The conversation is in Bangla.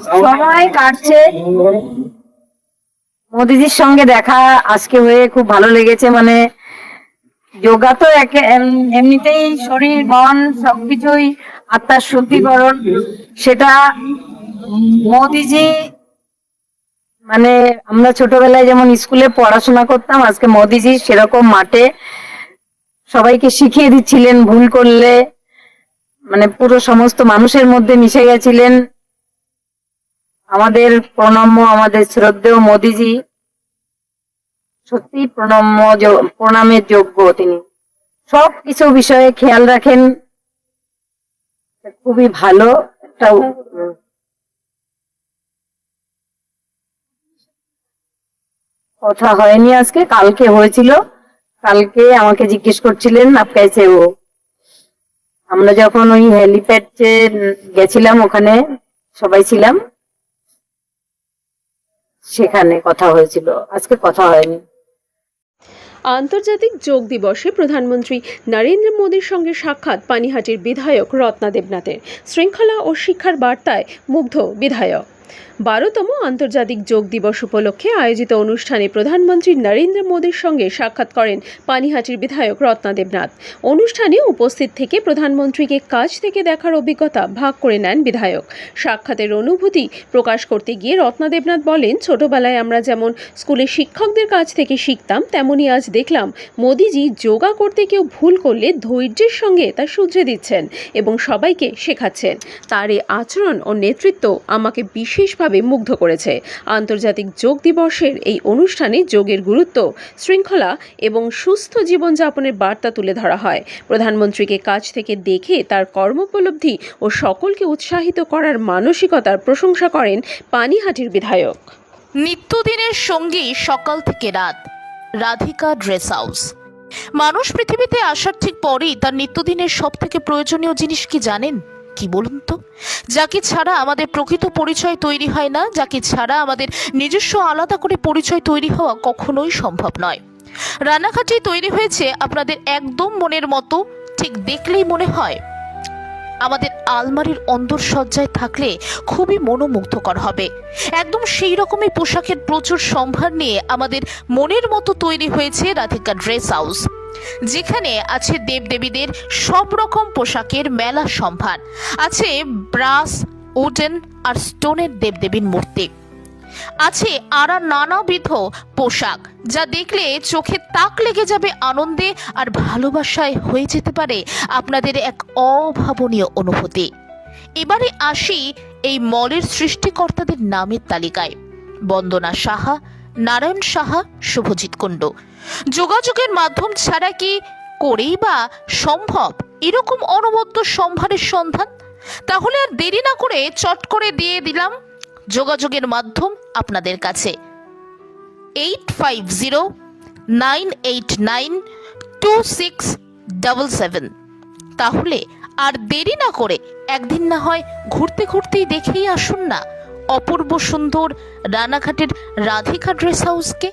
সময় কাটছে, মোদিজির সঙ্গে দেখা আজকে হয়ে খুব ভালো লেগেছে। মানে যোগা তো এমনিতেই শরীর মন সবকিছুই আত্মার শুদ্ধিকরণ, সেটা মোদিজি মানে আমরা ছোটবেলায় যেমন স্কুলে পড়াশোনা করতাম, আজকে মোদিজি সেরকম মাঠে সবাইকে শিখিয়ে দিচ্ছিলেন। ভুল করলে মানে পুরো সমস্ত মানুষের মধ্যে মিশে গেছিলেন। আমাদের প্রণম্য, আমাদের শ্রদ্ধেয় মোদিজি সত্যি প্রণামের যোগ্য। তিনি সব কিছু বিষয়ে খেয়াল রাখেন, খুবই ভালো একটা। কথা হয়নি আজকে, কালকে হয়েছিল। কালকে আমাকে জিজ্ঞেস করছিলেন আপ কেসে ও। আমরা যখন ওই হেলিপ্যাড গেছিলাম, ওখানে সবাই ছিলাম, সেখানে কথা হয়েছিল, আজকে কথা হয়নি। আন্তর্জাতিক যোগ দিবসে প্রধানমন্ত্রী নরেন্দ্র মোদীর সঙ্গে সাক্ষাৎ পানিহাটির বিধায়ক রত্না দেবনাথের। শৃঙ্খলা ও শিক্ষার বার্তায় মুগ্ধ বিধায়ক। 12তম আন্তর্জাতিক যোগ দিবস উপলক্ষে আয়োজিত অনুষ্ঠানে প্রধানমন্ত্রী নরেন্দ্র মোদীর সঙ্গে সাক্ষাৎ করেন পানিহাটির বিধায়ক রত্না দেবনাথ। অনুষ্ঠানে উপস্থিত থেকে প্রধানমন্ত্রীকে কাছ থেকে দেখার অভিজ্ঞতা ভাগ করে নেন বিধায়ক। সাক্ষাতের অনুভূতি প্রকাশ করতে গিয়ে রত্না দেবনাথ বলেন, ছোটবেলায় আমরা যেমন স্কুলে শিক্ষকদের কাছ থেকে শিখতাম, তেমনি আজ দেখলাম মোদিজি যোগা করতে কেউ ভুল করলে ধৈর্যের সঙ্গে তা শুধরে দিচ্ছেন এবং সবাইকে শেখাচ্ছেন। তার এই আচরণ ও নেতৃত্ব আমাকে বিশেষভাবে মুগ্ধ করেছে। আন্তর্জাতিক যোগ দিবসের এই অনুষ্ঠানে যোগের গুরুত্ব, শৃঙ্খলা এবং সুস্থ জীবনযাপনের বার্তা তুলে ধরা হয়। প্রধানমন্ত্রীকে কাছ থেকে দেখে তার কর্মোপলব্ধি ও সকলকে উৎসাহিত করার মানসিকতার প্রশংসা করেন পানিহাটির বিধায়ক। নিত্যদিনের সঙ্গী সকাল থেকে রাত, রাধিকা ড্রেস হাউস। মানুষ পৃথিবীতে আসার ঠিক পরেই তার নিত্যদিনের সব থেকে প্রয়োজনীয় জিনিস কি জানেন? কি বলুন তো? যাকে ছাড়া আমাদের প্রকৃত পরিচয় তৈরি হয় না, যাকে ছাড়া আমাদের নিজস্ব আলাদা করে পরিচয় তৈরি হওয়া কখনোই সম্ভব নয়। রানাঘাটেই তৈরি হয়েছে আপনাদের একদম মনের মতো। ঠিক দেখলেই মনে হয় আমাদের আলমারির অন্দরসজ্জায় থাকলে খুবই মনোমুগ্ধকর হবে। একদম সেই রকমই পোশাকের প্রচুর সম্ভার নিয়ে আমাদের মনের মতো তৈরি হয়েছে রাধিকা ড্রেস হাউস, যেখানে আছে দেবদেবীদের সব রকম পোশাকের মেলা সম্ভার। আছে ব্রাস, উডেন আর স্টোনের দেবদেবীর মূর্তি। আছে আরো নানাবিধ পোশাক, যা দেখলে চোখে তাক লেগে যাবে আনন্দে আর ভালোবাসায়, হয়ে যেতে পারে আপনাদের এক অভাবনীয় অনুভূতি। এবারে আসি এই মলের সৃষ্টিকর্তাদের নামের তালিকায়। বন্দনা সাহা, নারায়ণ সাহা, শুভজিৎ কুণ্ডু। যোগাযোগের মাধ্যম ছাড়া কি করেই বা সম্ভব এরকম অনবদ্য সম্ভারের সন্ধান? তাহলে আর দেরি না করে চট করে দিয়ে দিলাম যোগাযোগের মাধ্যম আপনাদের কাছে 8509892677। তাহলে আর দেরি না করে একদিন না হয় ঘুরতে ঘুরতেই দেখেই আসুন না অপূর্ব সুন্দর রানাঘাটের রাধিকা ড্রেস হাউসকে।